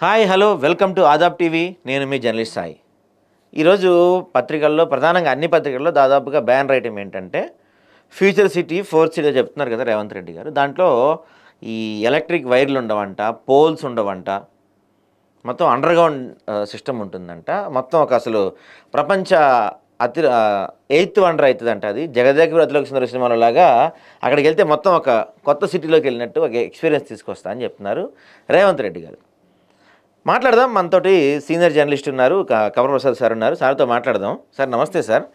Hi hello welcome to Aadab TV. నేను మీ journalist Sai. ఈరోజు పత్రికల్లో ప్రధానంగా అన్ని పత్రికల్లో దాదాపుగా బ్యానర్ ఐటమ్ ఏంటంటే ఫ్యూచర్ సిటీ 4th సిటీ చెప్తున్నారు కదా రేవంత్ రెడ్డి గారు. దాంట్లో ఈ ఎలక్ట్రిక్ వైర్లు ఉండవంట, పోల్స్ ఉండవంట, మొత్తం అండర్గ్రౌండ్ సిస్టమ్ ఉంటుందంట. మొత్తం ఒక అసలు ప్రపంచ 8th వండర్ అవుతుందంట. అది జగదేక అతిలోక సుందర సినిమాలో లాగా అక్కడికి వెళ్తే మొత్తం ఒక కొత్త సిటీలోకి వెళ్ళినట్టు ఒక ఎక్స్పీరియన్స్ తీసుకొస్తా అని చెప్తున్నారు రేవంత్ రెడ్డి గారు. మాట్లాడదాం. మనతోటి సీనియర్ జర్నలిస్ట్ ఉన్నారు, కవర్ ప్రసాద్ సార్ ఉన్నారు. సార్తో మాట్లాడదాం. సార్ నమస్తే సార్.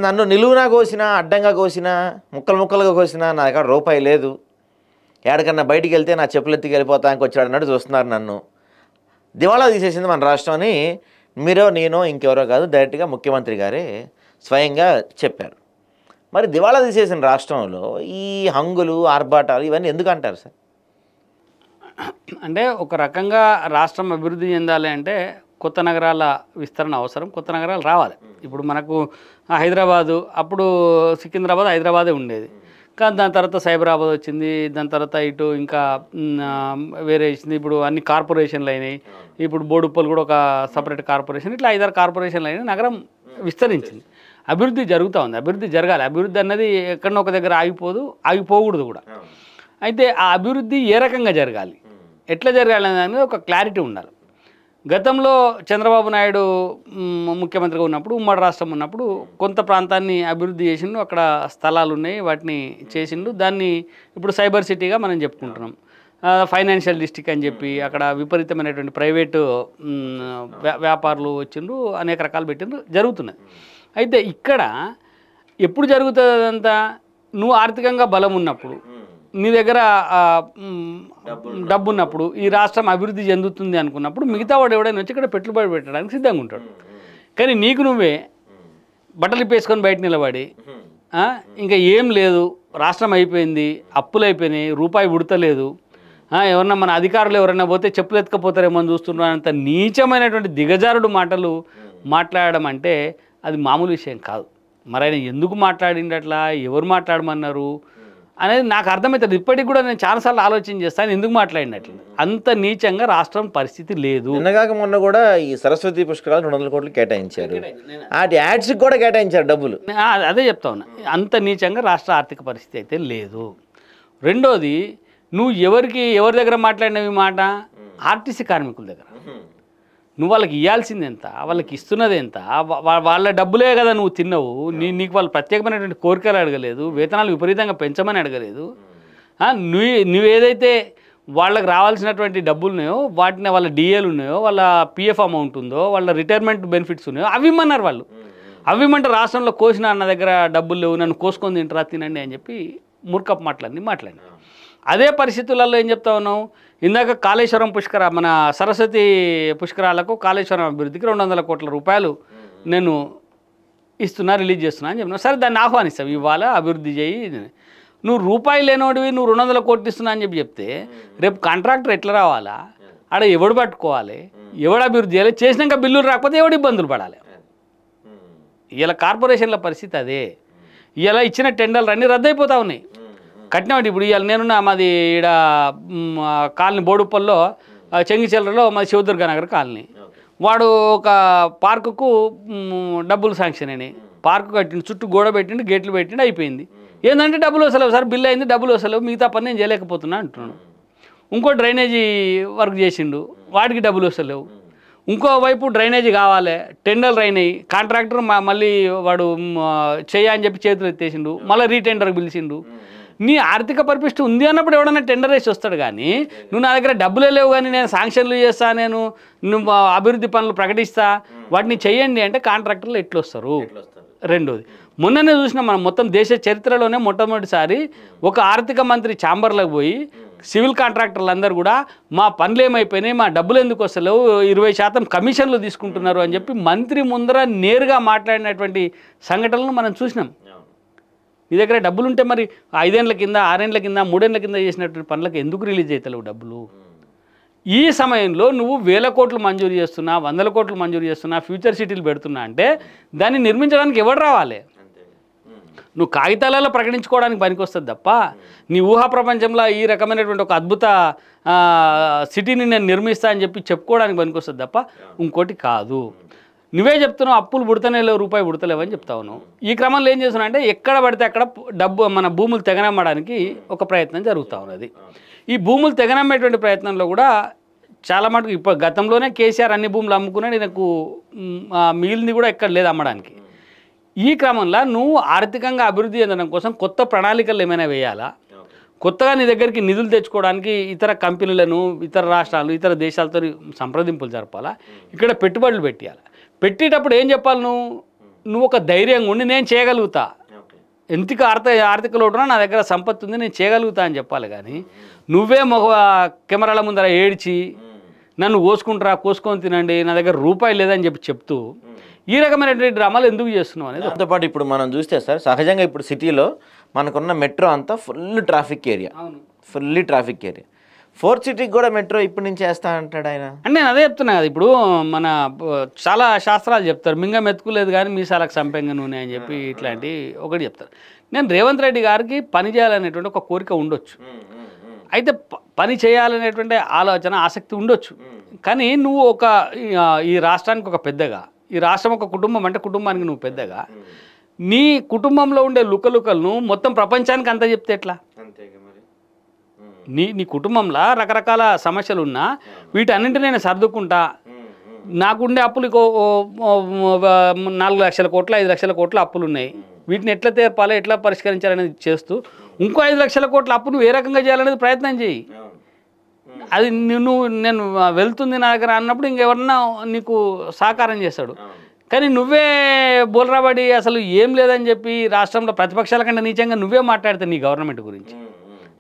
నన్ను నిలువునా కోసినా, అడ్డంగా కోసినా, ముక్కలు ముక్కలుగా కోసినా నా దగ్గర రూపాయి లేదు. ఎక్కడికన్నా బయటికి వెళ్తే నా చెప్పులు ఎత్తికి వెళ్ళిపోతానికి వచ్చాడు అన్నట్టు చూస్తున్నారు నన్ను. దివాళా తీసేసింది మన రాష్ట్రం అని మీరో నేనో ఇంకెవరో కాదు, డైరెక్ట్గా ముఖ్యమంత్రి గారే స్వయంగా చెప్పారు. మరి దివాళా తీసేసిన రాష్ట్రంలో ఈ హంగులు, ఆర్భాటాలు ఇవన్నీ ఎందుకు అంటారు సార్? అంటే ఒక రకంగా రాష్ట్రం అభివృద్ధి చెందాలి అంటే కొత్త నగరాల విస్తరణ అవసరం, కొత్త నగరాలు రావాలి. ఇప్పుడు మనకు హైదరాబాదు, అప్పుడు సికింద్రాబాద్ హైదరాబాదే ఉండేది, కానీ దాని తర్వాత సైబరాబాద్ వచ్చింది, దాని తర్వాత ఇటు ఇంకా వేరే ఇచ్చింది. ఇప్పుడు అన్ని కార్పొరేషన్లు అయినాయి. ఇప్పుడు బోడుప్పలు కూడా ఒక సపరేట్ కార్పొరేషన్, ఇట్లా 5-6 కార్పొరేషన్లు అయినాయి. నగరం విస్తరించింది, అభివృద్ధి జరుగుతూ ఉంది. అభివృద్ధి జరగాలి. అభివృద్ధి అన్నది ఎక్కడో ఒక దగ్గర ఆగిపోకూడదు కూడా. అయితే ఆ అభివృద్ధి ఏ రకంగా జరగాలి, ఎట్లా జరగాలి అనేది ఒక క్లారిటీ ఉండాలి. గతంలో చంద్రబాబు నాయుడు ముఖ్యమంత్రిగా ఉన్నప్పుడు, ఉమ్మడి రాష్ట్రం ఉన్నప్పుడు కొంత ప్రాంతాన్ని అభివృద్ధి చేసిండు. అక్కడ స్థలాలు ఉన్నాయి, వాటిని చేసిండు. దాన్ని ఇప్పుడు సైబర్ సిటీగా మనం చెప్పుకుంటున్నాం. ఫైనాన్షియల్ డిస్ట్రిక్ట్ అని చెప్పి అక్కడ విపరీతమైనటువంటి ప్రైవేటు వ్యాపారులు వచ్చిండ్రు, అనేక రకాలు పెట్టిండ్రు, జరుగుతున్నది. అయితే ఇక్కడ ఎప్పుడు జరుగుతుంది అదంతా? నువ్వు ఆర్థికంగా బలం ఉన్నప్పుడు, నీ దగ్గర డబ్బు ఉన్నప్పుడు, ఈ రాష్ట్రం అభివృద్ధి చెందుతుంది అనుకున్నప్పుడు మిగతా వాడు ఎవడైనా వచ్చి ఇక్కడ పెట్టుబడి పెట్టడానికి సిద్ధంగా ఉంటాడు. కానీ నీకు నువ్వే బట్టలు ఇప్పేసుకొని బయట నిలబడి ఇంకా ఏం లేదు, రాష్ట్రం అయిపోయింది, అప్పులు అయిపోయినాయి, రూపాయి ఉడతలేదు, ఎవరన్నా మన అధికారులు ఎవరైనా పోతే చెప్పులు ఎత్తుకపోతారేమో అని చూస్తున్నారు, అంత నీచమైనటువంటి దిగజారుడు మాటలు మాట్లాడడం అంటే అది మామూలు విషయం కాదు. మరి ఆయన ఎందుకు మాట్లాడిండు అట్లా, ఎవరు మాట్లాడమన్నారు అనేది నాకు అర్థమవుతుంది. ఇప్పటికి కూడా నేను చాలాసార్లు ఆలోచన చేస్తాను ఎందుకు మాట్లాడినట్లు. అంత నీచంగా రాష్ట్రం పరిస్థితి లేదు. నిన్నగాక మొన్న కూడా ఈ సరస్వతి పుష్కరాలు 200 కోట్లు కేటాయించారు, వాటి యాడ్స్కి కూడా కేటాయించారు డబ్బులు. అదే చెప్తా ఉన్నా, అంత నీచంగా రాష్ట్ర ఆర్థిక పరిస్థితి అయితే లేదు. రెండోది, నువ్వు ఎవరి దగ్గర మాట్లాడినవి మాట, ఆర్టీసీ కార్మికుల దగ్గర. నువ్వు వాళ్ళకి ఇవ్వాల్సింది ఎంత, వాళ్ళకి ఇస్తున్నది ఎంత, వాళ్ళ డబ్బులే కదా నువ్వు తిన్నావు. నీకు వాళ్ళు ప్రత్యేకమైనటువంటి కోరికలు అడగలేదు, వేతనాలు విపరీతంగా పెంచమని అడగలేదు. నువ్వేదైతే వాళ్ళకి రావాల్సినటువంటి డబ్బులు ఉన్నాయో, వాటిని వాళ్ళ డిఏలు ఉన్నాయో, వాళ్ళ పిఎఫ్ అమౌంట్ ఉందో, వాళ్ళ రిటైర్మెంట్ బెనిఫిట్స్ ఉన్నాయో అవి ఇమ్మన్నారు వాళ్ళు. అవి ఇమ్మంటే రాష్ట్రంలో కోసిన అన్న దగ్గర డబ్బులు లేవు, నన్ను కోసుకొని తింటారా, తినండి అని చెప్పి మూర్ఖపు మాట్లాడి. అదే పరిస్థితులలో ఏం చెప్తా ఉన్నావు, ఇందాక కాళేశ్వరం మన సరస్వతి పుష్కరాలకు కాళేశ్వరం అభివృద్ధికి 200 కోట్ల రూపాయలు నేను ఇస్తున్నా, రిలీజ్ చేస్తున్నా అని చెప్పినా. సరే, దాన్ని ఆహ్వానిస్తావు, ఇవాళ అభివృద్ధి చేయి. నువ్వు రూపాయి లేనోడివి, నువ్వు 200 కోట్లు ఇస్తున్నా అని చెప్తే రేపు కాంట్రాక్టర్ ఎట్లా రావాలా, ఆడ ఎవడు పట్టుకోవాలి, ఎవడు అభివృద్ధి చేయాలి, చేసినాక బిల్లులు రాకపోతే ఎవడు ఇబ్బందులు పడాలి. ఇలా కార్పొరేషన్ల పరిస్థితి అదే. ఇలా ఇచ్చిన టెండర్లు అన్నీ రద్దయిపోతూ ఉన్నాయి. కట్టినవాటి ఇప్పుడు ఇవాళ నేనున్నా, మాది ఈడ కాలనీ బోడుప్పల్లో చెంగిచెల్లరలో మాది శివదుర్గా నగర్ కాలనీ. వాడు ఒక పార్కుకు డబ్బులు శాంక్షన్ అయినాయి, పార్కు కట్టిండు, చుట్టూ గోడ పెట్టిండు, గేట్లు పెట్టిండు, అయిపోయింది. ఏంటంటే డబ్బులు వస్తలేవు సార్, బిల్లు అయింది, డబ్బులు వస్తలేవు, మిగతా పని నేను చేయలేకపోతున్నా అంటున్నాను. ఇంకో డ్రైనేజీ వర్క్ చేసిండు, వాడికి డబ్బులు వస్తలేవు. ఇంకోవైపు డ్రైనేజీ కావాలి, టెండర్లు అయినాయి, కాంట్రాక్టర్ మళ్ళీ వాడు అని చెప్పి చేతులు ఎత్తేసిండు, మళ్ళీ రీటెండర్కి పిలిచిండు. నీ ఆర్థిక పరిపుష్టి ఉంది అన్నప్పుడు ఎవడన్నా టెండర్ వేసి వస్తాడు. కానీ నువ్వు నా దగ్గర డబ్బులే లేవు, కానీ నేను శాంక్షన్లు చేస్తా, నువ్వు అభివృద్ధి పనులు ప్రకటిస్తా, వాటిని చెయ్యండి అంటే కాంట్రాక్టర్లు ఎట్లు వస్తారు? రెండోది, మొన్ననే చూసినా మనం మొత్తం దేశ చరిత్రలోనే మొట్టమొదటిసారి ఒక ఆర్థిక మంత్రి ఛాంబర్లకు పోయి సివిల్ కాంట్రాక్టర్లు అందరూ కూడా మా పనులు ఏమైపోయినాయి, మా డబ్బులు ఎందుకు వస్తలేవు, 20% కమిషన్లు తీసుకుంటున్నారు అని చెప్పి మంత్రి ముందర నేరుగా మాట్లాడినటువంటి సంఘటనలను మనం చూసినాం. నీ దగ్గర డబ్బులు ఉంటే మరి 5 ఏళ్ల కింద, 6 ఏళ్ల కింద, 3 ఏళ్ల కింద చేసినటువంటి పనులకు ఎందుకు రిలీజ్ అవుతలేవు డబ్బులు? ఈ సమయంలో నువ్వు 1000 కోట్లు మంజూరు చేస్తున్నా, 100 కోట్లు మంజూరు చేస్తున్నా, ఫ్యూచర్ సిటీలు పెడుతున్నా అంటే దాన్ని నిర్మించడానికి ఎవడు రావాలి? నువ్వు కాగితాలలో ప్రకటించుకోవడానికి పనికొస్తుంది తప్ప నీ ఊహా ప్రపంచంలో ఈ రకమైనటువంటి ఒక అద్భుత సిటీని నేను నిర్మిస్తా అని చెప్పి చెప్పుకోవడానికి పనికొస్తుంది తప్ప ఇంకోటి కాదు. నువ్వే చెప్తున్నావు అప్పులు పుడతనే లేవు, రూపాయి పుడతలేవు అని చెప్తావు నువ్వు. ఈ క్రమంలో ఏం చేస్తున్నావు అంటే ఎక్కడ పడితే అక్కడ మన భూములు తెగనమ్మడానికి ఒక ప్రయత్నం జరుగుతూ ఉన్నది. ఈ భూములు తెగనమ్మేటువంటి ప్రయత్నంలో కూడా చాలా మటుకు ఇప్పుడు గతంలోనే కేసీఆర్ అన్ని భూములు అమ్ముకున్నాడు, నాకు మిగిలింది కూడా ఎక్కడ లేదు అమ్మడానికి. ఈ క్రమంలో నువ్వు ఆర్థికంగా అభివృద్ధి చెందడం కోసం కొత్త ప్రణాళికలు ఏమైనా వేయాలా, కొత్తగా నీ దగ్గరికి నిధులు తెచ్చుకోవడానికి ఇతర కంపెనీలను, ఇతర రాష్ట్రాలు, ఇతర దేశాలతో సంప్రదింపులు జరపాలా, ఇక్కడ పెట్టుబడులు పెట్టాలి. పెట్టేటప్పుడు ఏం చెప్పాలి, నువ్వు ఒక ధైర్యంగా ఉండి నేను చేయగలుగుతా, ఎంతకు ఆర్థిక లోటున నా దగ్గర సంపత్తి ఉంది నేను చేయగలుగుతా అని చెప్పాలి. కానీ నువ్వే కెమెరాల ముందర ఏడ్చి నన్ను కోసుకొని తినండి, నా దగ్గర రూపాయి లేదని చెప్తూ ఈ రకమైనటువంటి డ్రామాలు ఎందుకు చేస్తున్నావు అనేది. దాంతోపాటు ఇప్పుడు మనం చూస్తే సార్ సహజంగా ఇప్పుడు సిటీలో మనకున్న మెట్రో అంతా ఫుల్లీ ట్రాఫిక్ ఏరియా. ఫోర్త్ సిటీకి కూడా మెట్రో ఇప్పటి నుంచి వేస్తా అంటాడు ఆయన. అంటే నేను అదే చెప్తున్నా కదా, ఇప్పుడు మన చాలా శాస్త్రాలు చెప్తారు, మింగం ఎత్తుకోలేదు కానీ మీసాలకు సంపెంగ నూనె అని చెప్పి ఇట్లాంటి ఒకటి చెప్తారు. నేను రేవంత్ రెడ్డి గారికి పని చేయాలనేటువంటి ఒక కోరిక ఉండొచ్చు, అయితే పని చేయాలనేటువంటి ఆలోచన ఆసక్తి ఉండొచ్చు. కానీ నువ్వు ఈ రాష్ట్రానికి ఒక పెద్దగా, ఈ రాష్ట్రం ఒక కుటుంబం అంటే కుటుంబానికి నువ్వు పెద్దగా, నీ కుటుంబంలో ఉండే లుకలుకలను మొత్తం ప్రపంచానికి అంతా చెప్తే ఎట్లా? నీ కుటుంబంలో రకరకాల సమస్యలు ఉన్నా వీటన్నింటినీ నేను సర్దుకుంటా, నాకుండే అప్పులు 4 లక్షల కోట్ల 5 లక్షల కోట్ల అప్పులు ఉన్నాయి, వీటిని ఎట్లా తీర్పాలి, ఎట్లా పరిష్కరించాలనేది చేస్తూ ఇంకో 5 లక్షల కోట్ల అప్పు నువ్వు ఏ రకంగా చేయాలనేది ప్రయత్నం చేయి. అది నేను వెళ్తుంది నా దగ్గర అన్నప్పుడు ఇంకెవరన్నా నీకు సహకారం చేస్తాడు. కానీ నువ్వే బోల్రాబడి అసలు ఏం లేదని చెప్పి రాష్ట్రంలో ప్రతిపక్షాల కంటే నీచంగా నువ్వే మాట్లాడతావు నీ గవర్నమెంట్ గురించి.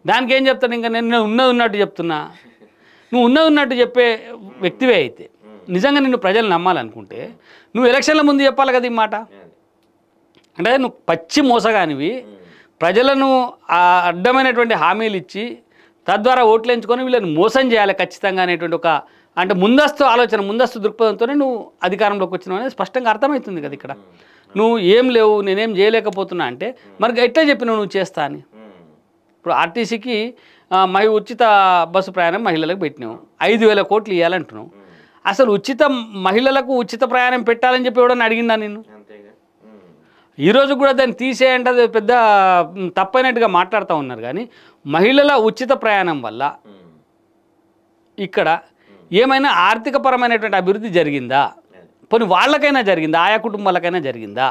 దానికి ఏం చెప్తాను, ఇంకా నేను ఉన్నట్టు చెప్తున్నా. నువ్వు ఉన్నట్టు చెప్పే వ్యక్తివే అయితే నిజంగా నిన్ను ప్రజలు నమ్మాలనుకుంటే నువ్వు ఎలక్షన్ల ముందు చెప్పాలి కదా ఈ మాట. అంటే నువ్వు పచ్చి మోసగానివి, ప్రజలను అడ్డమైనటువంటి హామీలు ఇచ్చి తద్వారా ఓట్లు ఎంచుకొని వీళ్ళని మోసం చేయాలి ఖచ్చితంగా అనేటువంటి ఒక అంటే ముందస్తు ఆలోచన, ముందస్తు దృక్పథంతోనే నువ్వు అధికారంలోకి వచ్చినావు అనేది స్పష్టంగా అర్థమవుతుంది కదా. ఇక్కడ నువ్వు ఏం లేవు, నేనేం చేయలేకపోతున్నా అంటే మరి ఎట్లా చెప్పినావు నువ్వు చేస్తా అని. ఇప్పుడు ఆర్టీసీకి ఉచిత బస్సు ప్రయాణం మహిళలకు పెట్టినావు, 5,000 కోట్లు ఇవ్వాలంటున్నావు. అసలు మహిళలకు ఉచిత ప్రయాణం పెట్టాలని చెప్పి ఎవడన్నా అడిగిందా నిన్ను? ఈరోజు కూడా దాన్ని తీసేయంటే అది పెద్ద తప్పైనట్టుగా మాట్లాడుతూ ఉన్నారు. కానీ మహిళల ఉచిత ప్రయాణం వల్ల ఇక్కడ ఏమైనా ఆర్థికపరమైనటువంటి అభివృద్ధి జరిగిందా? పోనీ వాళ్ళకైనా జరిగిందా? ఆయా కుటుంబాలకైనా జరిగిందా?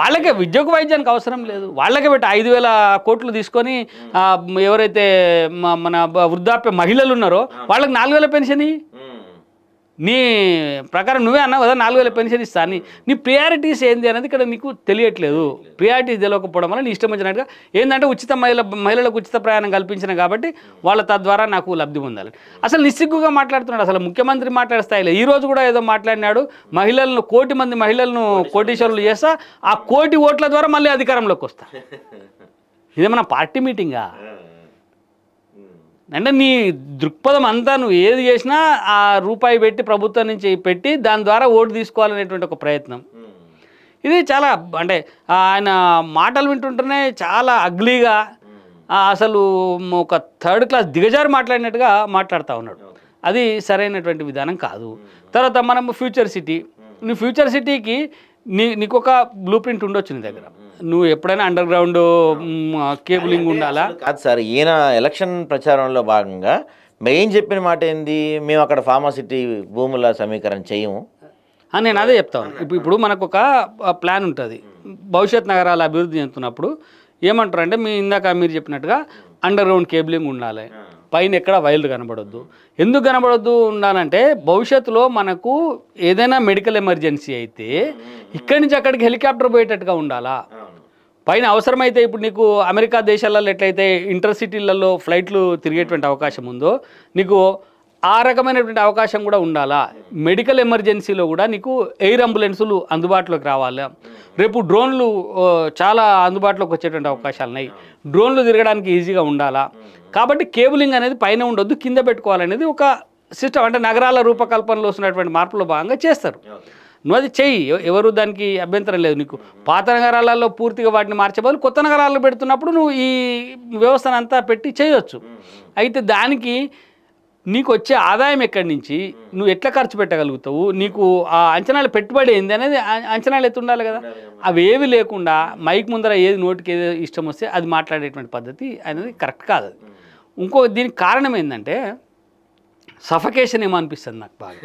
వాళ్ళకే విద్యకు వైద్యానికి అవసరం లేదు, వాళ్ళకే పెట్టి 5,000 కోట్లు తీసుకొని ఎవరైతే మన వృద్ధాప్య మహిళలు ఉన్నారో వాళ్ళకి 4,000 పెన్షన్. నీ ప్రకారం నువ్వే అన్నావు కదా 4,000 పెన్షన్ ఇస్తా అని. నీ ప్రియారిటీస్ ఏంది అనేది ఇక్కడ నీకు తెలియట్లేదు. ప్రియారిటీస్ తెలియకపోవడం వల్ల నీ ఇష్టం వచ్చినట్టుగా ఏంటంటే మహిళలకు ఉచిత ప్రయాణం కల్పించిన కాబట్టి వాళ్ళ తద్వారా నాకు లబ్ధి పొందాలి. అసలు నిస్సిగ్గుగా మాట్లాడుతున్నాడు. అసలు ముఖ్యమంత్రి మాట్లాడే స్థాయిలో ఈ రోజు కూడా ఏదో మాట్లాడినాడు, మహిళలను 1 కోటి మంది మహిళలను కోటీశ్వరులు చేస్తా, ఆ 1 కోటి ఓట్ల ద్వారా మళ్ళీ అధికారంలోకి వస్తా. ఇదేమన్నా పార్టీ మీటింగా? అంటే నీ దృక్పథం అంతా నువ్వు ఏది చేసినా ఆ రూపాయి పెట్టి ప్రభుత్వం నుంచి పెట్టి దాని ద్వారా ఓటు తీసుకోవాలనేటువంటి ఒక ప్రయత్నం. ఇది చాలా అంటే ఆయన మాటలు వింటుంటేనే చాలా అగ్లీగా అసలు ఒక 3rd క్లాస్ దిగజారు మాట్లాడినట్టుగా మాట్లాడుతూ ఉన్నాడు. అది సరైనటువంటి విధానం కాదు. తర్వాత మనం ఫ్యూచర్ సిటీ, నీ ఫ్యూచర్ సిటీకి నీకు ఒక బ్లూ ప్రింట్ ఉండొచ్చు నీ దగ్గర. నువ్వు ఎప్పుడైనా అండర్ గ్రౌండ్ కేబులింగ్ ఉండాలా? కాదు సార్, ఈయన ఎలక్షన్ ప్రచారంలో భాగంగా మెయిన్ చెప్పిన మాట ఏంది, మేము అక్కడ ఫార్మాసిటీ భూముల సమీకరణ చేయము అని నేను అదే చెప్తాను. ఇప్పుడు మనకు ఒక ప్లాన్ ఉంటుంది, భవిష్యత్ నగరాల అభివృద్ధి చెందుతున్నప్పుడు ఏమంటారంటే ఇందాక మీరు చెప్పినట్టుగా అండర్ గ్రౌండ్ కేబులింగ్ ఉండాలి, పైన ఎక్కడ వైర్లు కనబడొద్దు. ఎందుకు కనబడొద్దు ఉండాలంటే భవిష్యత్తులో మనకు ఏదైనా మెడికల్ ఎమర్జెన్సీ అయితే ఇక్కడి నుంచి అక్కడికి హెలికాప్టర్ పోయేటట్టుగా ఉండాలా. పైన అవసరమైతే ఇప్పుడు నీకు అమెరికా దేశాలలో ఎట్లయితే ఇంటర్సిటీలలో ఫ్లైట్లు తిరిగేటువంటి అవకాశం ఉందో నీకు ఆ రకమైనటువంటి అవకాశం కూడా ఉండాలా. మెడికల్ ఎమర్జెన్సీలో కూడా నీకు ఎయిర్ అంబులెన్సులు అందుబాటులోకి రావాలి. రేపు డ్రోన్లు చాలా అందుబాటులోకి వచ్చేటువంటి అవకాశాలు ఉన్నాయి, డ్రోన్లు తిరగడానికి ఈజీగా ఉండాలా. కాబట్టి కేబులింగ్ అనేది పైన ఉండొద్దు, కింద పెట్టుకోవాలనేది ఒక సిస్టమ్. అంటే నగరాల రూపకల్పనలో వస్తున్నటువంటి మార్పులో భాగంగా చేస్తారు. నువ్వు అది చెయ్యి, ఎవరు దానికి అభ్యంతరం లేదు. నీకు పాత నగరాలలో పూర్తిగా వాటిని మార్చే బదులు కొత్త నగరాల్లో పెడుతున్నప్పుడు నువ్వు ఈ వ్యవస్థను అంతా పెట్టి చేయొచ్చు. అయితే దానికి నీకు వచ్చే ఆదాయం ఎక్కడి నుంచి, నువ్వు ఎట్లా ఖర్చు పెట్టగలుగుతావు, నీకు ఆ అంచనాలు పెట్టుబడి ఏంది అనేది అంచనాలు ఎత్తు ఉండాలి కదా. అవేవి లేకుండా మైక్ ముందర ఏది నోటికి ఏది ఇష్టం వస్తే అది మాట్లాడేటువంటి పద్ధతి అనేది కరెక్ట్ కాదు. అది ఇంకో దీనికి కారణం ఏంటంటే సఫకేషన్ ఏమో అనిపిస్తుంది నాకు బాగా.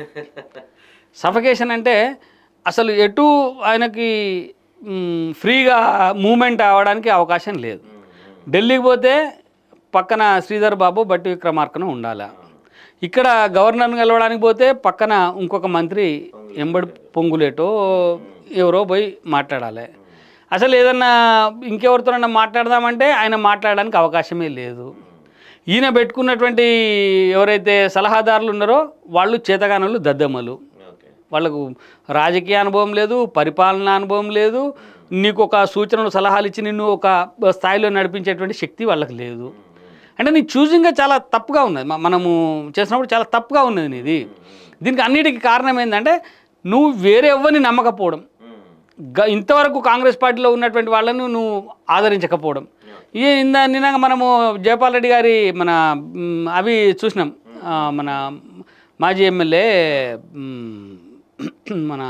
సఫకేషన్ అంటే అసలు ఎటు ఆయనకి ఫ్రీగా మూమెంట్ అవ్వడానికి అవకాశం లేదు. ఢిల్లీకి పోతే పక్కన శ్రీధర్ బాబు బట్టి విక్రమార్కను ఉండాలి, ఇక్కడ గవర్నర్ని కలవడానికి పోతే పక్కన ఇంకొక మంత్రి ఎంబడి పొంగులేటో ఎవరో పోయి మాట్లాడాలి. అసలు ఏదన్నా ఇంకెవరితోనన్నా మాట్లాడదామంటే ఆయన మాట్లాడడానికి అవకాశమే లేదు. ఈయన పెట్టుకున్నటువంటి ఎవరైతే సలహాదారులు ఉన్నారో వాళ్ళు చేతగానులు దద్దమ్మలు, వాళ్ళకు రాజకీయ అనుభవం లేదు, పరిపాలనా అనుభవం లేదు, నీకు ఒక సూచనలు సలహాలు ఇచ్చి నిన్ను ఒక స్థాయిలో నడిపించేటువంటి శక్తి వాళ్ళకి లేదు. అంటే నీ చూసింగ్గా చాలా తప్పుగా ఉన్నది, మనము చేసినప్పుడు చాలా తప్పుగా ఉన్నది నీది. దీనికి అన్నిటికీ కారణం ఏంటంటే నువ్వు వేరే ఎవరిని నమ్మకపోవడం, ఇంతవరకు కాంగ్రెస్ పార్టీలో ఉన్నటువంటి వాళ్ళను నువ్వు ఆదరించకపోవడం. నిన్నగా మనము జయపాల్ రెడ్డి గారి మన అవి చూసినాం, మన మాజీ ఎమ్మెల్యే మన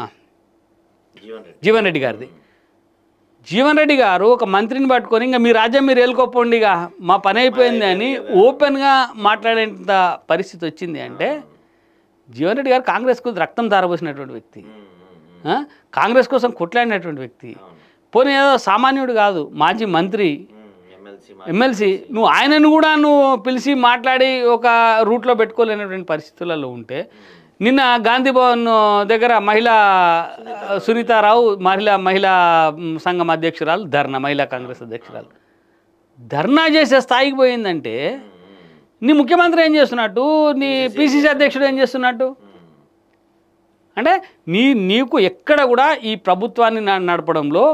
జీవన్ రెడ్డి గారిది. జీవన్ రెడ్డి గారు ఒక మంత్రిని పట్టుకొని ఇంకా మీ రాజ్యం మీరు ఏలుకోపోండి, ఇక మా పని అయిపోయింది అని ఓపెన్గా మాట్లాడేంత పరిస్థితి వచ్చింది. అంటే జీవన్ రెడ్డి గారు కాంగ్రెస్కు రక్తం ధారపోసినటువంటి వ్యక్తి, కాంగ్రెస్ కోసం కొట్లాడినటువంటి వ్యక్తి, పోనీ ఏదో సామాన్యుడు కాదు, మాజీ మంత్రి, ఎమ్మెల్సీ. నువ్వు ఆయనను కూడా నువ్వు పిలిచి మాట్లాడి ఒక రూట్లో పెట్టుకోలేనటువంటి పరిస్థితులలో ఉంటే, నిన్న గాంధీ భవన్ దగ్గర మహిళా సునీతారావు మహిళా సంఘం అధ్యక్షురాలు ధర్నా, మహిళా కాంగ్రెస్ అధ్యక్షురాలు ధర్నా చేసే స్థాయికి పోయిందంటే నీ ముఖ్యమంత్రి ఏం చేస్తున్నట్టు, నీ పిసిసి అధ్యక్షుడు ఏం చేస్తున్నట్టు? అంటే నీకు ఎక్కడ కూడా ఈ ప్రభుత్వాన్ని నడపడంలో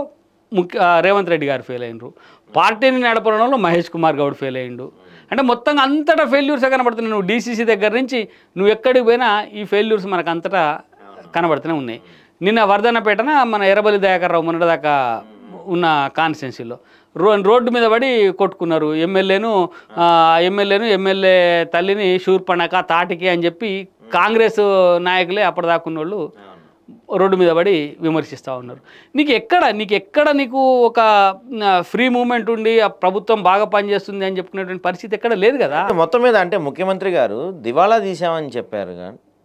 రేవంత్ రెడ్డి గారు ఫెయిల్ అయినరు, పార్టీని నడపడంలో మహేష్ కుమార్ గౌడ్ ఫెయిల్ అయ్యిండు. అంటే మొత్తంగా అంతటా ఫెయిల్యూర్సే కనబడుతున్నాయి. నువ్వు డీసీసీ దగ్గర నుంచి నువ్వు ఎక్కడికి పోయినా ఈ ఫెయిల్యూర్స్ మనకు అంతటా కనబడుతూనే ఉన్నాయి. నిన్న వర్ధన్నపేటన మన ఎర్రబల్లి దయాకర్ రావు మొన్నటిదాకా ఉన్న కాన్స్టిట్యున్సీలో రోడ్డు మీద పడి కొట్టుకున్నారు. ఎమ్మెల్యే తల్లిని శూర్పణక తాటికి అని చెప్పి కాంగ్రెస్ నాయకులే అప్పటిదాకా ఉన్నోళ్ళు రోడ్డు మీద పడి విమర్శిస్తూ ఉన్నారు. నీకు ఒక ఫ్రీ మూమెంట్ ఉండి ఆ ప్రభుత్వం బాగా పనిచేస్తుంది అని చెప్పుకునేటువంటి పరిస్థితి ఎక్కడ లేదు కదా. మొత్తం మీద అంటే ముఖ్యమంత్రి గారు దివాళా తీసామని చెప్పారు,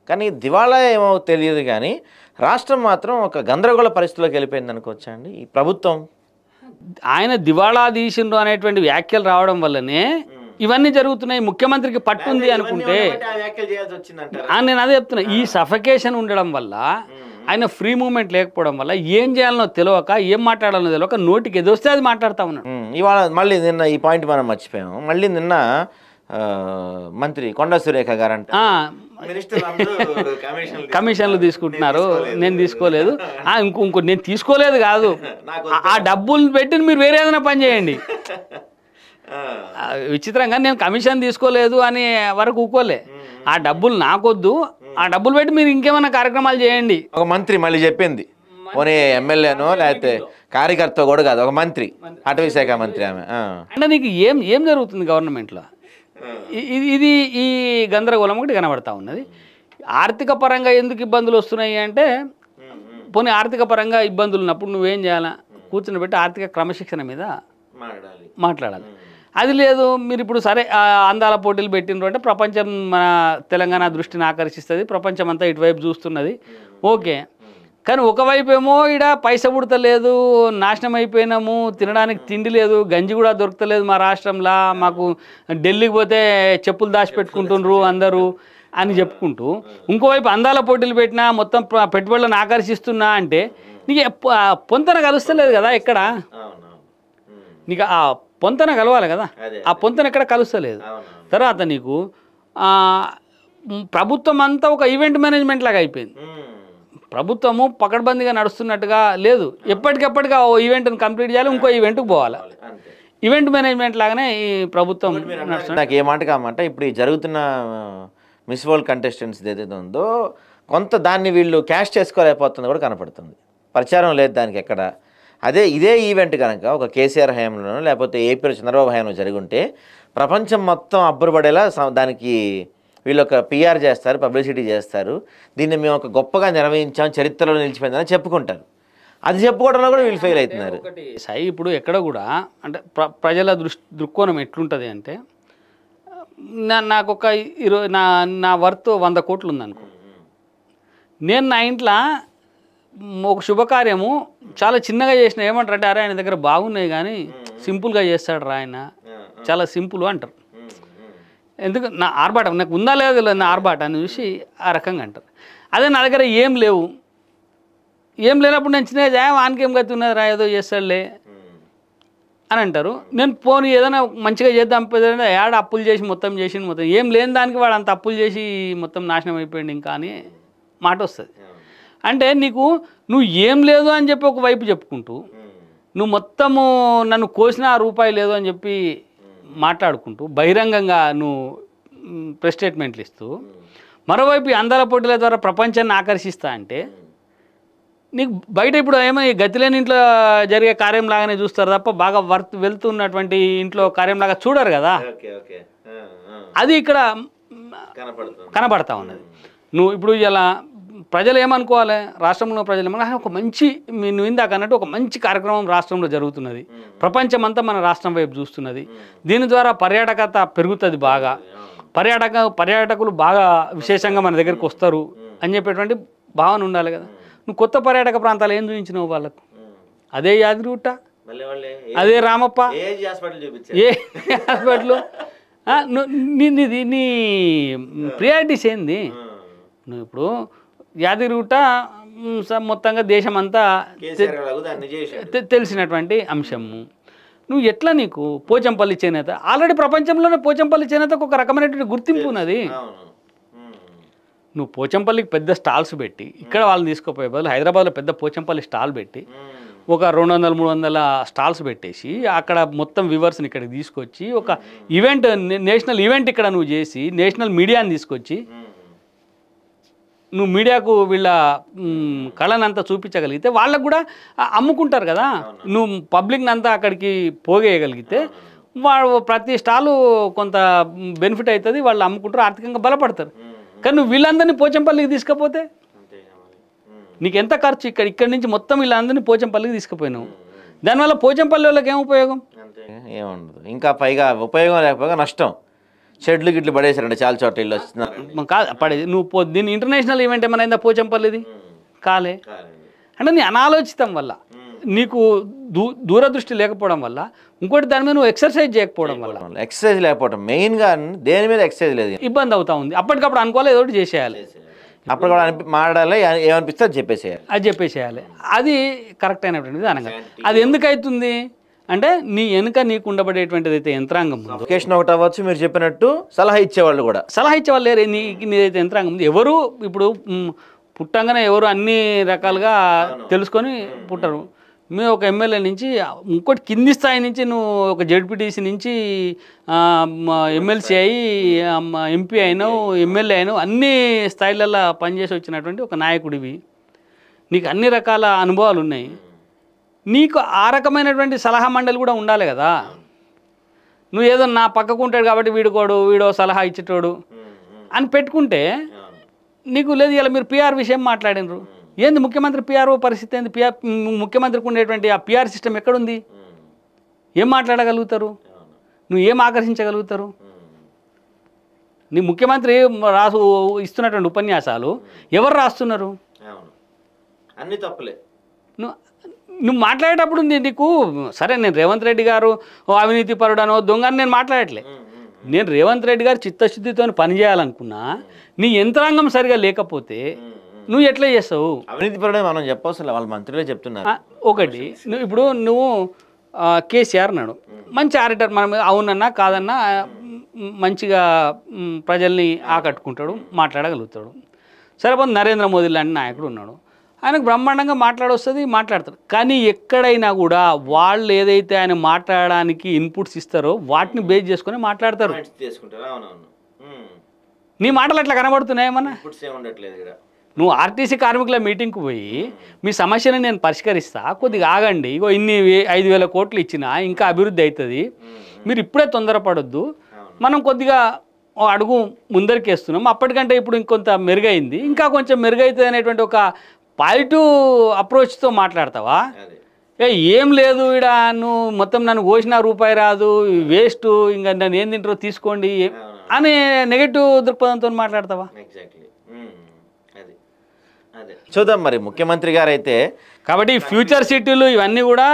కానీ దివాళా ఏమో తెలియదు, కానీ రాష్ట్రం మాత్రం ఒక గందరగోళ పరిస్థితిలోకి వెళ్ళిపోయింది అనుకోవచ్చా అండి ఈ ప్రభుత్వం? ఆయన దివాళా తీసిండ్రు అనేటువంటి వ్యాఖ్యలు రావడం వల్లనే ఇవన్నీ జరుగుతున్నాయి. ముఖ్యమంత్రికి పట్టుంది అనుకుంటే నేను అదే చెప్తున్నా, ఈ సఫకేషన్ ఉండడం వల్ల, ఆయన ఫ్రీ మూమెంట్ లేకపోవడం వల్ల ఏం చేయాలనో తెలియక, ఏం మాట్లాడాలనో తెలియక నోటికి ఎదొస్తే అది మాట్లాడుతూ ఉన్నాడు. ఇవాళ మళ్ళీ నిన్న ఈ పాయింట్ మనం మర్చిపోయాము. మళ్ళీ నిన్న మంత్రి కొండా సురేఖ గారు అంటే కమిషన్లు తీసుకుంటున్నారు, నేను తీసుకోలేదు, ఇంకో నేను తీసుకోలేదు కాదు, ఆ డబ్బులు పెట్టి మీరు వేరే ఏదైనా పని చేయండి. విచిత్రంగా నేను కమిషన్ తీసుకోలేదు అని వరకు ఊకోలే, ఆ డబ్బులు నాకొద్దు, ఆ డబ్బులు పెట్టి మీరు ఇంకేమైనా కార్యక్రమాలు చేయండి. ఒక మంత్రి మళ్ళీ చెప్పింది, పోనీ ఎమ్మెల్యేనో లేకపోతే కార్యకర్త కూడా కాదు, ఒక మంత్రి, అటవీ శాఖ మంత్రి ఆమె. అంటే నీకు ఏం జరుగుతుంది గవర్నమెంట్లో? ఇది ఈ గందరగోళం ఒకటి కనబడతా ఉన్నది. ఆర్థిక పరంగా ఎందుకు ఇబ్బందులు వస్తున్నాయి అంటే, పోనీ ఆర్థిక పరంగా ఇబ్బందులు ఉన్నప్పుడు నువ్వేం చేయాలా, కూర్చుని పెట్టి ఆర్థిక క్రమశిక్షణ మీద మాట్లాడాలి. అది లేదు, మీరు ఇప్పుడు సరే అందాల పోటీలు పెట్టినరు అంటే ప్రపంచం మన తెలంగాణ దృష్టిని ఆకర్షిస్తుంది, ప్రపంచం అంతా ఇటువైపు చూస్తున్నది, ఓకే. కానీ ఒకవైపు ఏమో ఈడ పైస పుడతలేదు, నాశనం అయిపోయినాము, తినడానికి తిండి లేదు, గంజి కూడా దొరకలేదు మా రాష్ట్రంలో, మాకు ఢిల్లీకి పోతే చెప్పులు దాచిపెట్టుకుంటుండ్రు అందరూ అని చెప్పుకుంటూ, ఇంకోవైపు అందాల పోటీలు పెట్టినా మొత్తం పెట్టుబడులను ఆకర్షిస్తున్నా అంటే నీకు పొంతన కలుస్తలేదు కదా ఎక్కడ. నీకు ఆ పొంతన కలవాలి కదా, ఆ పొంతన ఎక్కడ కలుస్తలేదు. తర్వాత నీకు ప్రభుత్వం అంతా ఒక ఈవెంట్ మేనేజ్మెంట్ లాగా అయిపోయింది. ప్రభుత్వము పకడ్బందీగా నడుస్తున్నట్టుగా లేదు, ఎప్పటికెప్పటిగా ఓ ఈవెంట్ని కంప్లీట్ చేయాలి, ఇంకో ఈవెంట్కి పోవాలి. ఈవెంట్ మేనేజ్మెంట్ లాగానే ఈ ప్రభుత్వం నడుస్తుంది. నాకు ఏ మాట కామంటే ఇప్పుడు ఈ జరుగుతున్న మిస్ వరల్డ్ కంటెస్టెంట్స్ ఏదైతే ఉందో కొంత దాన్ని వీళ్ళు క్యాష్ చేసుకోలేకపోతుంది కూడా కనపడుతుంది. ప్రచారం లేదు దానికి ఎక్కడ. ఇదే ఈవెంట్ కనుక ఒక కేసీఆర్ హయాంలోనో లేకపోతే ఏపీలో చంద్రబాబు హయాంలో జరుగుంటే ప్రపంచం మొత్తం అబ్బురపడేలా దానికి వీళ్ళు ఒక పిఆర్ చేస్తారు, పబ్లిసిటీ చేస్తారు. దీన్ని మేము ఒక గొప్పగా నిర్వహించాం, చరిత్రలో నిలిచిపోయిందని చెప్పుకుంటారు. అది చెప్పుకోవడంలో కూడా వీళ్ళు ఫెయిల్ అవుతున్నారు. సాయి ఇప్పుడు ఎక్కడ కూడా అంటే ప్రజల దృక్కోణం ఎట్లుంటుంది అంటే నాకు ఒక నా వర్త్ 100 కోట్లు ఉందనుకో, నేను నా ఇంట్లో ఒక శుభకార్యము చాలా చిన్నగా చేసిన ఏమంటారు అంటే అరే ఆయన దగ్గర బాగున్నాయి కానీ సింపుల్గా చేస్తాడు రా ఆయన, చాలా సింపుల్ అంటారు. ఎందుకు నా ఆర్భాటం నాకు ఉందా లేదా నా ఆర్భాటాన్ని చూసి ఆ రకంగా అంటారు. అదే నా దగ్గర ఏం లేనప్పుడు నేను చిన్నగా వానికేం గతి ఉన్నది రా ఏదో చేస్తాడులే అని అంటారు. నేను పోనీ ఏదైనా మంచిగా చేద్దాం ఏడ అప్పులు చేసి మొత్తం ఏం లేని దానికి వాడు అంత అప్పులు చేసి మొత్తం నాశనం అయిపోయింది ఇంకా అని మాట వస్తుంది. అంటే నువ్వు ఏం లేదు అని చెప్పి ఒకవైపు చెప్పుకుంటూ నువ్వు మొత్తము నన్ను కోసిన రూపాయి లేదు అని చెప్పి మాట్లాడుకుంటూ బహిరంగంగా నువ్వు ప్రెస్ స్టేట్మెంట్లు ఇస్తూ మరోవైపు అందాల పోటీల ద్వారా ప్రపంచాన్ని ఆకర్షిస్తా అంటే నీకు బయట ఇప్పుడు ఏమో గతి లేని ఇంట్లో జరిగే కార్యంలాగానే చూస్తారు తప్ప బాగా వెళ్తున్నటువంటి ఇంట్లో కార్యంలాగా చూడరు కదా. అది ఇక్కడ కనపడతా ఉన్నది. నువ్వు ఇప్పుడు ఇలా ప్రజలు ఏమనుకోవాలి, రాష్ట్రంలో ప్రజలు ఏమన్నా ఒక మంచి నువ్వు ఇందాక అన్నట్టు ఒక మంచి కార్యక్రమం రాష్ట్రంలో జరుగుతున్నది, ప్రపంచం అంతా మన రాష్ట్రం వైపు చూస్తున్నది, దీని ద్వారా పర్యాటకత పెరుగుతుంది, బాగా పర్యాటకులు బాగా విశేషంగా మన దగ్గరికి వస్తారు అని చెప్పేటువంటి భావన ఉండాలి కదా. నువ్వు కొత్త పర్యాటక ప్రాంతాలు ఏం చూపించినావు వాళ్ళకు? అదే యాదగిరిగుట్ట, అదే రామప్ప, ఏ హాస్పిటల్, నీ ప్రియారిటీస్ ఏంది? నువ్వు ఇప్పుడు యాదగిరిగుట్ట మొత్తంగా దేశమంతా తెలిసినటువంటి అంశము. నువ్వు ఎట్లా నీకు పోచంపల్లి చేనేత ఆల్రెడీ ప్రపంచంలోనే పోచంపల్లి చేనేతకు ఒక రకమైనటువంటి గుర్తింపు ఉన్నది. నువ్వు పోచంపల్లికి పెద్ద స్టాల్స్ పెట్టి ఇక్కడ వాళ్ళని తీసుకుపోయే బదులు హైదరాబాద్లో పెద్ద పోచంపల్లి స్టాల్ పెట్టి ఒక 200-300 స్టాల్స్ పెట్టేసి అక్కడ మొత్తం వ్యూవర్స్ని ఇక్కడికి తీసుకొచ్చి ఒక ఈవెంట్, నేషనల్ ఈవెంట్ ఇక్కడ నువ్వు చేసి నేషనల్ మీడియాని తీసుకొచ్చి నువ్వు మీడియాకు వీళ్ళ కళనంతా చూపించగలిగితే వాళ్ళకు కూడా అమ్ముకుంటారు కదా. నువ్వు పబ్లిక్ని అంతా అక్కడికి పోగేయగలిగితే వాళ్ళు ప్రతి స్టాలు కొంత బెనిఫిట్ అవుతుంది, వాళ్ళు అమ్ముకుంటారు, ఆర్థికంగా బలపడతారు. కానీ నువ్వు వీళ్ళందరినీ పోచంపల్లికి తీసుకపోతే నీకు ఎంత ఖర్చు? ఇక్కడి నుంచి మొత్తం వీళ్ళందరినీ పోచంపల్లికి తీసుకుపోయినావు, దానివల్ల పోచంపల్లి వాళ్ళకి ఏం ఉపయోగం? ఏముండదు. ఇంకా పైగా ఉపయోగం లేకపోగా నష్టం. షెడ్లు గిట్లు పడేసారంటే చాలా చోట్ల ఇల్లు వస్తున్నారు కాదు పడేది. నువ్వు దీన్ని ఇంటర్నేషనల్ ఈవెంట్ ఏమైనా అయిందా పోచంపల్లిది? కాలే. అంటే నీ అనాలోచితం వల్ల, నీకు దూరదృష్టి లేకపోవడం వల్ల, ఇంకోటి దాని మీద నువ్వు ఎక్సర్సైజ్ చేయకపోవడం వల్ల, ఎక్సర్సైజ్ లేకపోవడం మెయిన్గా, దేని మీద ఎక్సర్సైజ్ లేదు, ఇబ్బంది అవుతా ఉంది. అప్పటికప్పుడు అనుకోవాలి ఏదో ఒకటి చేసేయాలి, అప్పుడు కూడా మాట్లాడాలి, ఏమనిపిస్తే అది చెప్పేసేయాలి. అది కరెక్ట్ అయినటువంటిది అనగా అది ఎందుకు అవుతుంది అంటే నీ వెనుక నీకు ఉండబడేటువంటిది అయితే యంత్రాంగం ఉంది. లొకేషన్ ఒకటి అవ్వచ్చు, మీరు చెప్పినట్టు సలహా ఇచ్చేవాళ్ళు కూడా, లేరు. నీదైతే యంత్రాంగం ఉంది. ఎవరు ఇప్పుడు పుట్టంగానే ఎవరు అన్ని రకాలుగా తెలుసుకొని పుట్టరు. మేము ఒక ఎమ్మెల్యే నుంచి ఇంకోటి కింది స్థాయి నుంచి నువ్వు ఒక జెడ్పీటీసీ నుంచి ఎమ్మెల్సీ అయ్యి ఎంపీ అయినావు, ఎమ్మెల్యే అయినావు, అన్ని స్థాయిలలో పనిచేసి వచ్చినటువంటి ఒక నాయకుడివి. నీకు అన్ని రకాల అనుభవాలు ఉన్నాయి. నీకు ఆ రకమైనటువంటి సలహా మండలి కూడా ఉండాలి కదా. నువ్వు ఏదో నా పక్కకు ఉంటాడు కాబట్టి వీడో సలహా ఇచ్చేటోడు అని పెట్టుకుంటే నీకు లేదు. ఇలా మీరు పిఆర్ విషయం మాట్లాడినరు, ఏంది ముఖ్యమంత్రి పిఆర్ఓ పరిస్థితి ఏంది? ముఖ్యమంత్రికి ఉండేటువంటి ఆ పిఆర్ సిస్టమ్ ఎక్కడుంది? ఏం మాట్లాడగలుగుతారు? నువ్వు ఏం ఆకర్షించగలుగుతారు? నీ ముఖ్యమంత్రి ఇస్తున్నటువంటి ఉపన్యాసాలు ఎవరు రాస్తున్నారు? అన్ని తప్పులే. నువ్వు మాట్లాడేటప్పుడు నీకు సరే, నేను రేవంత్ రెడ్డి గారు అవినీతి పరుడనో దొంగ అని నేను మాట్లాడట్లే. నేను రేవంత్ రెడ్డి గారు చిత్తశుద్ధితో పనిచేయాలనుకున్నా, నీ యంత్రాంగం సరిగా లేకపోతే నువ్వు ఎట్లా చేస్తావు? అవినీతి పరుడు మనం చెప్పవసరం, వాళ్ళ మంత్రులే చెప్తున్నారు. ఒకటి నువ్వు కేసీఆర్ అన్నాడు, మంచి ఆడిటర్, మనం అవునన్నా కాదన్నా మంచిగా ప్రజల్ని ఆకట్టుకుంటాడు, మాట్లాడగలుగుతాడు. సరిపోతే నరేంద్ర మోదీ లాంటి నాయకుడు ఉన్నాడు, ఆయనకు బ్రహ్మాండంగా మాట్లాడతాడు. కానీ ఎక్కడైనా కూడా వాళ్ళు ఏదైతే ఆయన మాట్లాడడానికి ఇన్పుట్స్ ఇస్తారో వాటిని బేస్ చేసుకొని మాట్లాడతారు. నీ మాటలు అట్లా కనబడుతున్నాయి ఏమన్నా? నువ్వు ఆర్టీసీ కార్మికుల మీటింగ్కి పోయి మీ సమస్యను నేను పరిష్కరిస్తా, కొద్దిగా ఆగండి, ఇగో ఇన్ని 5,000 కోట్లు ఇచ్చినా ఇంకా అభివృద్ధి అవుతుంది, మీరు ఇప్పుడే తొందరపడొద్దు, మనం కొద్దిగా ఓ అడుగు ముందరికేస్తున్నాం, అప్పటికంటే ఇప్పుడు ఇంకొంత మెరుగైంది, ఇంకా కొంచెం మెరుగైతుంది అనేటువంటి ఒక పాజిటివ్ అప్రోచ్తో మాట్లాడతావా? ఏం లేదు ఈడ నువ్వు మొత్తం నన్ను కోసిన రూపాయి రాదు, వేస్ట్, ఇంకా నన్ను ఏం తింటారో తీసుకోండి అని నెగటివ్ దృక్పథంతో మాట్లాడతావా? చూద్దాం మరి ముఖ్యమంత్రి గారు అయితే. కాబట్టి ఫ్యూచర్ సిటీలు ఇవన్నీ కూడా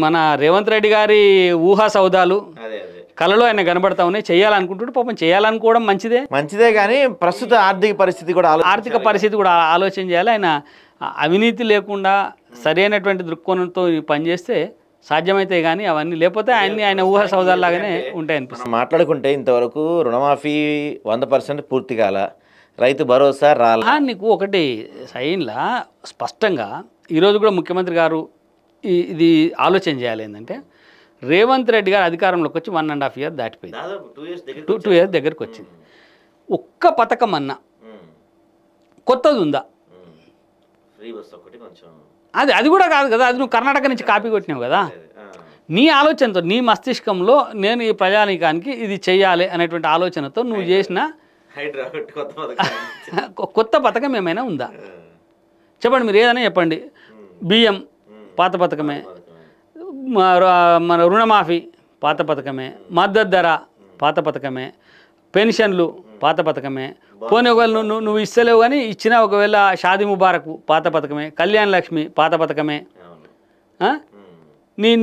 మన రేవంత్ రెడ్డి గారి ఊహా సౌదాలు, కళలో ఆయన కనబడతా ఉన్నాయి. చేయాలనుకుంటుంటే పాపం చేయాలనుకోవడం మంచిదే కానీ ప్రస్తుత ఆర్థిక పరిస్థితి కూడా ఆలోచన చేయాలి. ఆయన అవినీతి లేకుండా సరైనటువంటి దృక్కోణంతో పనిచేస్తే సాధ్యమైతే కానీ అవన్నీ, లేకపోతే ఆయన ఊహా సౌదాల్లాగానే ఉంటాయి అనిపిస్తుంది. మాట్లాడుకుంటే ఇంతవరకు రుణమాఫీ 100% పూర్తి కాల, రైతు భరోసా రాలా. నీకు ఒకటి సైన్లా స్పష్టంగా ఈరోజు కూడా ముఖ్యమంత్రి గారు ఇది ఆలోచన చేయాలి. ఏంటంటే రేవంత్ రెడ్డి గారు అధికారంలోకి వచ్చి 1.5 years దాటిపోయింది, 2 years దగ్గరికి వచ్చింది. ఒక్క పథకం అన్నా కొత్తది ఉందా? అది కూడా కాదు కదా, అది నువ్వు కర్ణాటక నుంచి కాపీ కొట్టినావు కదా. నీ ఆలోచనతో, నీ మస్తిష్కంలో నేను ఈ ప్రజానీకానికి ఇది చెయ్యాలి అనేటువంటి ఆలోచనతో నువ్వు చేసిన కొత్త పథకం ఏమైనా ఉందా? చెప్పండి, మీరు ఏదైనా చెప్పండి. బియ్యం పాత పథకమే, మన రుణమాఫీ పాత పథకమే, మద్దతు ధర పాత పథకమే, పెన్షన్లు పాత పథకమే. పోనీ ఒకవేళ నువ్వు ఇస్తలేవు కానీ ఇచ్చినా, ఒకవేళ షాదీ ముబారక్ పాత పథకమే, కళ్యాణ లక్ష్మి పాత పథకమే,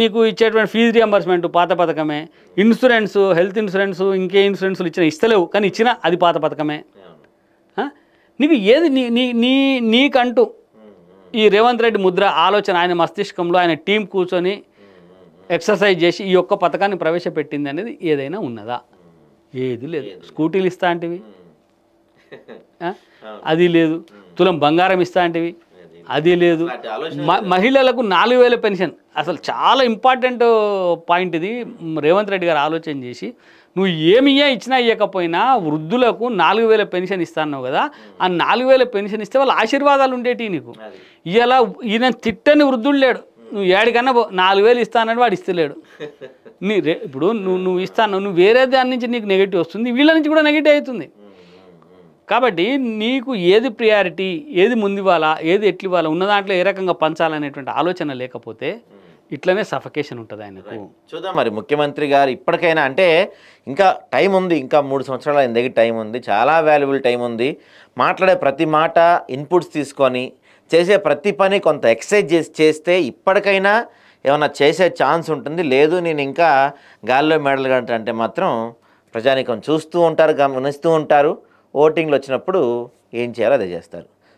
నీకు ఇచ్చేటువంటి ఫీజు రియంబర్స్మెంట్ పాత పథకమే, ఇన్సూరెన్స్, హెల్త్ ఇన్సూరెన్స్, ఇంకే ఇన్సూరెన్స్లు ఇస్తలేవు కానీ ఇచ్చినా అది పాత పథకమే. నీకు ఏది నీకంటూ ఈ రేవంత్ రెడ్డి ముద్ర ఆలోచన, ఆయన మస్తిష్కంలో ఆయన టీం కూర్చొని ఎక్సర్సైజ్ చేసి ఈ ఒక్క పథకాన్ని ప్రవేశపెట్టింది అనేది ఏదైనా ఉన్నదా? ఏది లేదు. స్కూటీలు ఇస్తా అంటివి, అది లేదు. తులం బంగారం ఇస్తా అంటివి, అది లేదు. మహిళలకు 4,000 పెన్షన్, అసలు చాలా ఇంపార్టెంట్ పాయింట్ ఇది. రేవంత్ రెడ్డి గారు ఆలోచన చేసి నువ్వు ఇచ్చినా ఇవ్వకపోయినా వృద్ధులకు 4,000 పెన్షన్ ఇస్తాన్నావు కదా, ఆ 4,000 పెన్షన్ ఇస్తే వాళ్ళ ఆశీర్వాదాలు ఉండేటి నీకు. ఇలా ఈయన తిట్టని వృద్ధుడు లేడు. నువ్వు ఏడికన్నా 4,000 ఇస్తానని వాడు ఇస్తలేడు. ఇప్పుడు నువ్వు ఇస్తాను, నువ్వు వేరే దాని నుంచి నీకు నెగిటివ్ వస్తుంది, వీళ్ళ నుంచి కూడా నెగిటివ్ అవుతుంది. కాబట్టి నీకు ఏది ప్రియారిటీ, ఏది ముందివ్వాలా, ఏది ఎట్లివ్వాలా, ఉన్న దాంట్లో ఏ రకంగా పంచాలనేటువంటి ఆలోచన లేకపోతే ఇట్లనే సఫకేషన్ ఉంటుంది ఆయనకు. చూద్దాం మరి ముఖ్యమంత్రి గారు ఇప్పటికైనా, అంటే ఇంకా టైం ఉంది, ఇంకా 3 సంవత్సరాలు ఆయన దగ్గర టైం ఉంది, చాలా వాల్యుబుల్ టైం ఉంది. మాట్లాడే ప్రతి మాట ఇన్పుట్స్ తీసుకొని చేసే ప్రతి పని కొంత ఎక్సర్సైజ్ చేస్తే ఇప్పటికైనా ఏమన్నా చేసే ఛాన్స్ ఉంటుంది. లేదు నేను ఇంకా గాల్లో మెడలు అంటే మాత్రం ప్రజానీకం చూస్తూ ఉంటారు, గమనిస్తూ ఉంటారు. ఓటింగ్లు వచ్చినప్పుడు ఏం చేయాలో అదే చేస్తారు.